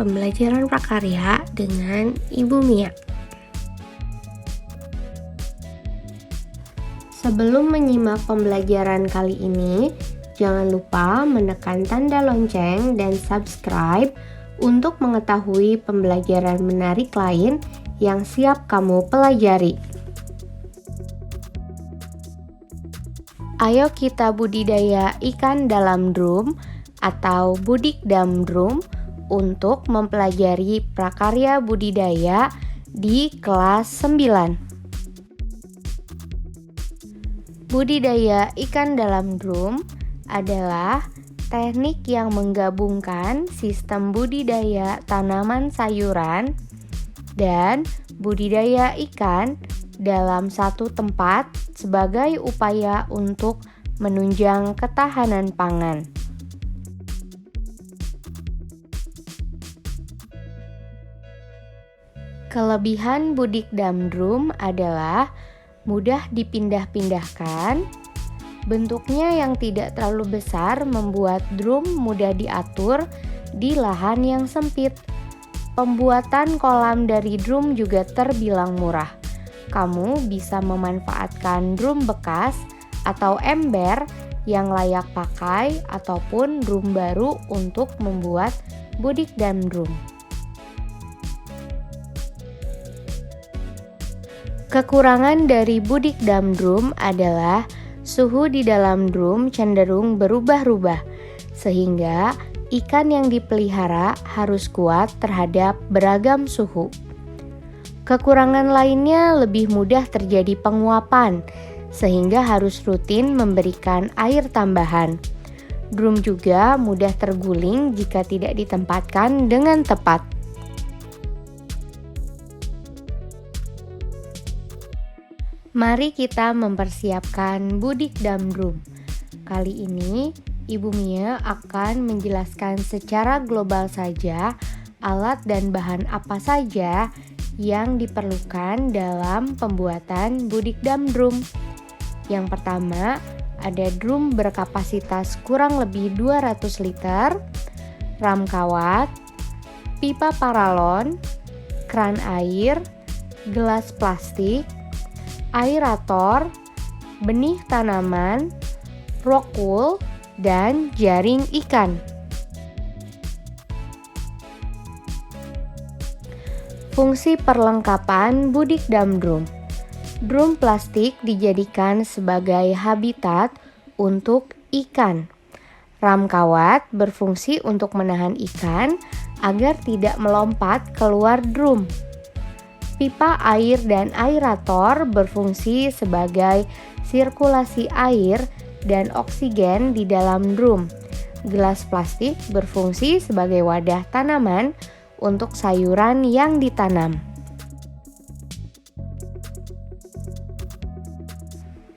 Pembelajaran prakarya dengan Ibu Mia. Sebelum menyimak pembelajaran kali ini, jangan lupa menekan tanda lonceng dan subscribe untuk mengetahui pembelajaran menarik lain yang siap kamu pelajari. Ayo kita budidaya ikan dalam drum atau Budikdam Drum untuk mempelajari prakarya budidaya di kelas 9. Budidaya ikan dalam drum adalah teknik yang menggabungkan sistem budidaya tanaman sayuran dan budidaya ikan dalam satu tempat sebagai upaya untuk menunjang ketahanan pangan. Kelebihan Budikdam Drum adalah mudah dipindah-pindahkan, bentuknya yang tidak terlalu besar membuat drum mudah diatur di lahan yang sempit. Pembuatan kolam dari drum juga terbilang murah. Kamu bisa memanfaatkan drum bekas atau ember yang layak pakai ataupun drum baru untuk membuat Budikdam Drum. Kekurangan dari Budikdam Drum adalah suhu di dalam drum cenderung berubah-ubah, sehingga ikan yang dipelihara harus kuat terhadap beragam suhu. Kekurangan lainnya lebih mudah terjadi penguapan, sehingga harus rutin memberikan air tambahan. Drum juga mudah terguling jika tidak ditempatkan dengan tepat. Mari kita mempersiapkan Budikdam Drum. Kali ini, Ibu Mia akan menjelaskan secara global saja alat dan bahan apa saja yang diperlukan dalam pembuatan Budikdam Drum. Yang pertama, ada drum berkapasitas kurang lebih 200 liter, ram kawat, pipa paralon, kran air, gelas plastik, aerator, benih tanaman, rock wool, dan jaring ikan. Fungsi perlengkapan Budikdam Drum. Drum plastik dijadikan sebagai habitat untuk ikan. Ram kawat berfungsi untuk menahan ikan agar tidak melompat keluar drum. Pipa air dan aerator berfungsi sebagai sirkulasi air dan oksigen di dalam drum. Gelas plastik berfungsi sebagai wadah tanaman untuk sayuran yang ditanam.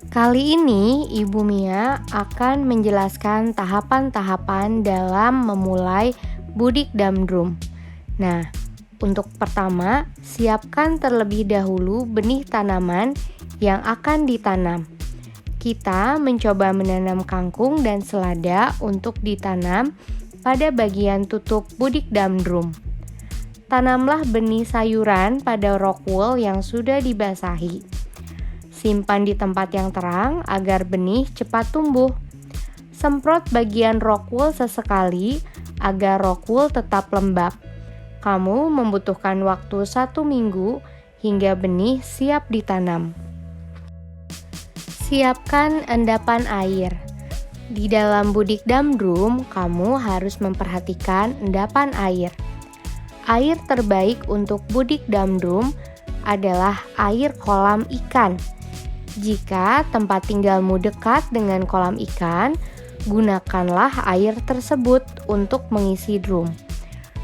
Kali ini Ibu Mia akan menjelaskan tahapan-tahapan dalam memulai Budikdam Drum. Nah, untuk pertama, siapkan terlebih dahulu benih tanaman yang akan ditanam. Kita mencoba menanam kangkung dan selada untuk ditanam pada bagian tutup Budikdam Drum. Tanamlah benih sayuran pada rock wool yang sudah dibasahi. Simpan di tempat yang terang agar benih cepat tumbuh. Semprot bagian rock wool sesekali agar rock wool tetap lembab. Kamu membutuhkan waktu 1 minggu hingga benih siap ditanam. Siapkan endapan air. Di dalam Budikdam Drum, kamu harus memperhatikan endapan air. Air terbaik untuk Budikdam Drum adalah air kolam ikan. Jika tempat tinggalmu dekat dengan kolam ikan, gunakanlah air tersebut untuk mengisi drum.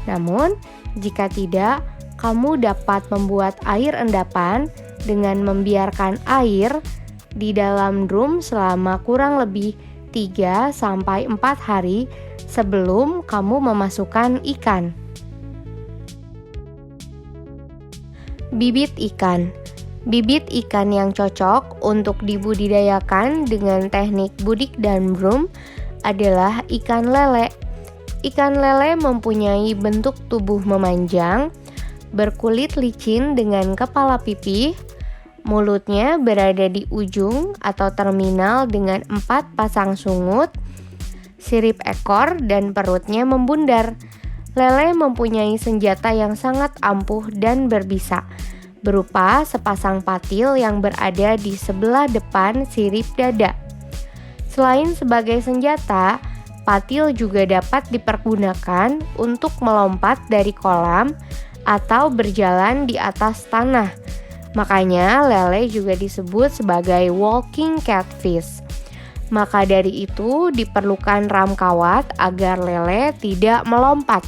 Namun, jika tidak, kamu dapat membuat air endapan dengan membiarkan air di dalam drum selama kurang lebih 3-4 hari sebelum kamu memasukkan ikan. Bibit ikan. Bibit ikan yang cocok untuk dibudidayakan dengan teknik Budikdam Drum adalah ikan lele. Ikan lele mempunyai bentuk tubuh memanjang, berkulit licin dengan kepala pipih, mulutnya berada di ujung atau terminal dengan 4 pasang sungut, sirip ekor dan perutnya membundar. Lele mempunyai senjata yang sangat ampuh dan berbisa, berupa sepasang patil yang berada di sebelah depan sirip dada. Selain sebagai senjata, patil juga dapat dipergunakan untuk melompat dari kolam atau berjalan di atas tanah. Makanya lele juga disebut sebagai walking catfish. Maka dari itu diperlukan ram kawat agar lele tidak melompat.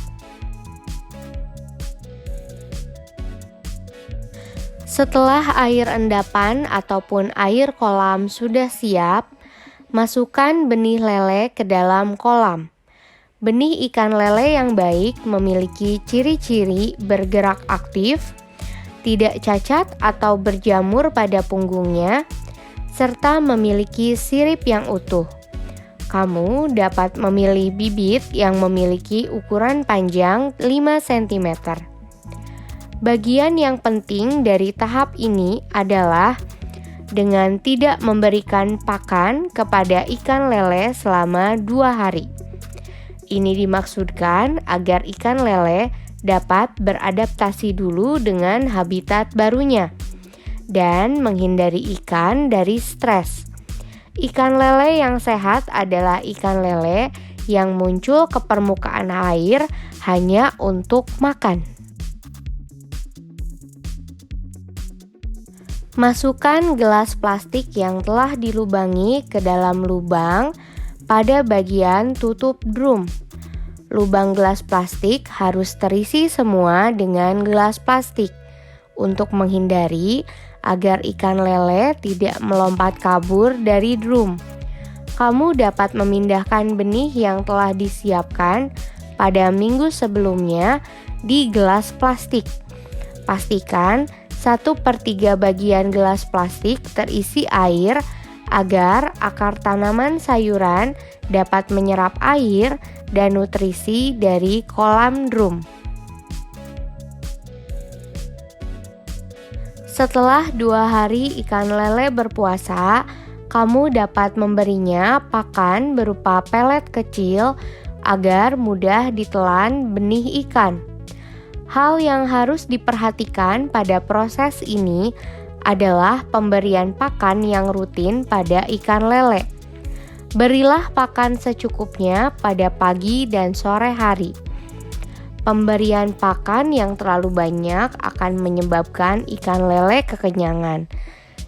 Setelah air endapan ataupun air kolam sudah siap, masukkan benih lele ke dalam kolam. Benih ikan lele yang baik memiliki ciri-ciri bergerak aktif, tidak cacat atau berjamur pada punggungnya, serta memiliki sirip yang utuh. Kamu dapat memilih bibit yang memiliki ukuran panjang 5 cm. Bagian yang penting dari tahap ini adalah dengan tidak memberikan pakan kepada ikan lele selama 2 hari. Ini dimaksudkan agar ikan lele dapat beradaptasi dulu dengan habitat barunya dan menghindari ikan dari stres. Ikan lele yang sehat adalah ikan lele yang muncul ke permukaan air hanya untuk makan. Masukkan gelas plastik yang telah dilubangi ke dalam lubang pada bagian tutup drum. Lubang gelas plastik harus terisi semua dengan gelas plastik untuk menghindari agar ikan lele tidak melompat kabur dari drum. Kamu dapat memindahkan benih yang telah disiapkan pada minggu sebelumnya di gelas plastik. Pastikan 1/3 bagian gelas plastik terisi air agar akar tanaman sayuran dapat menyerap air dan nutrisi dari kolam drum. Setelah 2 hari ikan lele berpuasa, kamu dapat memberinya pakan berupa pelet kecil agar mudah ditelan benih ikan. Hal yang harus diperhatikan pada proses ini adalah pemberian pakan yang rutin pada ikan lele. Berilah pakan secukupnya pada pagi dan sore hari. Pemberian pakan yang terlalu banyak akan menyebabkan ikan lele kekenyangan.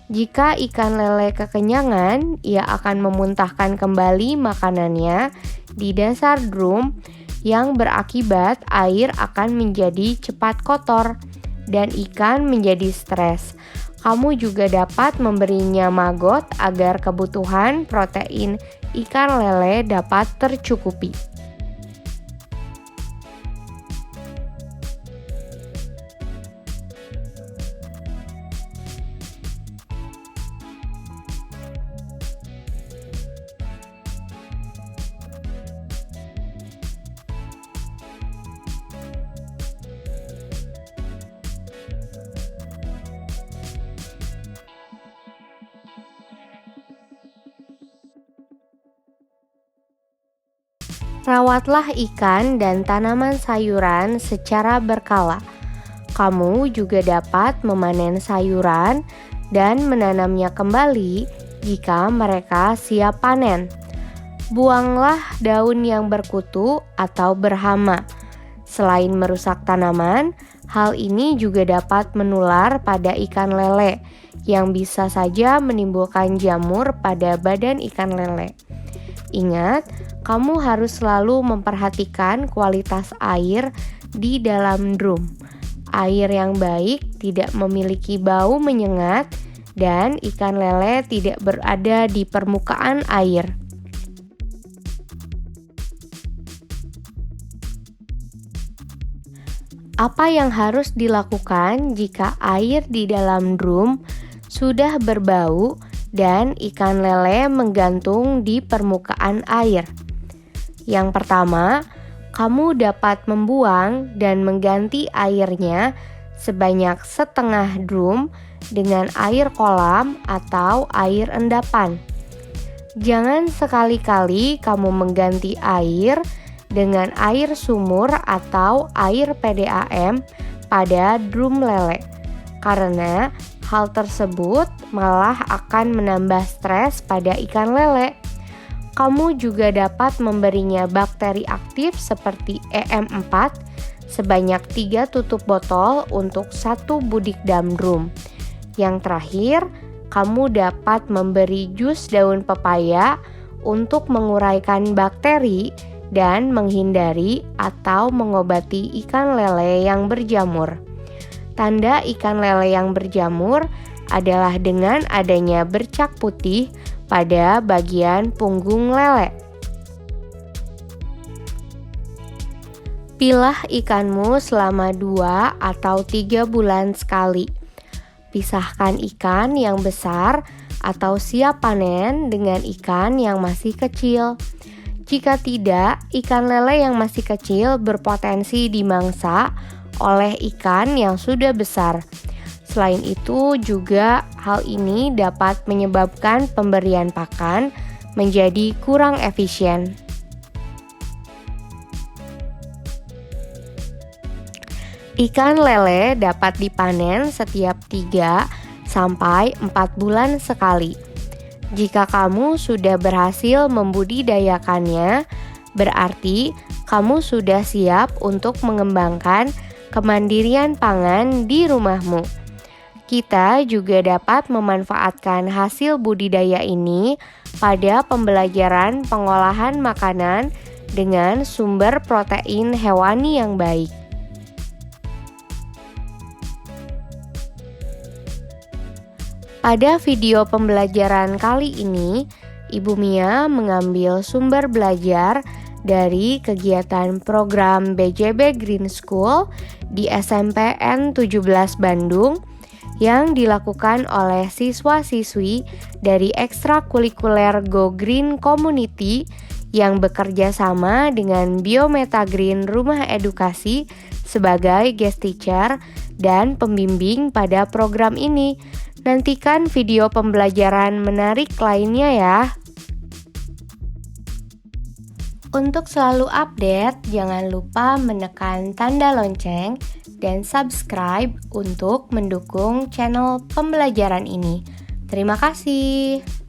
Jika ikan lele kekenyangan, ia akan memuntahkan kembali makanannya di dasar drum yang berakibat air akan menjadi cepat kotor dan ikan menjadi stres. Kamu juga dapat memberinya maggot agar kebutuhan protein ikan lele dapat tercukupi. Rawatlah ikan dan tanaman sayuran secara berkala. Kamu juga dapat memanen sayuran dan menanamnya kembali jika mereka siap panen. Buanglah daun yang berkutu atau berhama. Selain merusak tanaman, hal ini juga dapat menular pada ikan lele yang bisa saja menimbulkan jamur pada badan ikan lele. Ingat, kamu harus selalu memperhatikan kualitas air di dalam drum. Air yang baik tidak memiliki bau menyengat dan ikan lele tidak berada di permukaan air. Apa yang harus dilakukan jika air di dalam drum sudah berbau dan ikan lele menggantung di permukaan air? Yang pertama, kamu dapat membuang dan mengganti airnya sebanyak setengah drum dengan air kolam atau air endapan. Jangan sekali-kali kamu mengganti air dengan air sumur atau air PDAM pada drum lele, karena hal tersebut malah akan menambah stres pada ikan lele. Kamu juga dapat memberinya bakteri aktif seperti EM4 sebanyak 3 tutup botol untuk 1 budik dam drum. Yang terakhir, kamu dapat memberi jus daun pepaya untuk menguraikan bakteri dan menghindari atau mengobati ikan lele yang berjamur. Tanda ikan lele yang berjamur adalah dengan adanya bercak putih pada bagian punggung lele. Pilah ikanmu selama 2 atau 3 bulan sekali. Pisahkan ikan yang besar atau siap panen dengan ikan yang masih kecil. Jika tidak, ikan lele yang masih kecil berpotensi dimangsa oleh ikan yang sudah besar. Selain itu juga hal ini dapat menyebabkan pemberian pakan menjadi kurang efisien. Ikan lele dapat dipanen setiap 3 sampai 4 bulan sekali. Jika kamu sudah berhasil membudidayakannya, berarti kamu sudah siap untuk mengembangkan kemandirian pangan di rumahmu. Kita juga dapat memanfaatkan hasil budidaya ini pada pembelajaran pengolahan makanan dengan sumber protein hewani yang baik. Pada video pembelajaran kali ini, Ibu Mia mengambil sumber belajar dari kegiatan program BJB Green School di SMPN 17 Bandung yang dilakukan oleh siswa-siswi dari ekstrakurikuler Go Green Community yang bekerja sama dengan Biometa Green Rumah Edukasi sebagai guest teacher dan pembimbing pada program ini. Nantikan video pembelajaran menarik lainnya ya. Untuk selalu update, jangan lupa menekan tanda lonceng dan subscribe untuk mendukung channel pembelajaran ini. Terima kasih.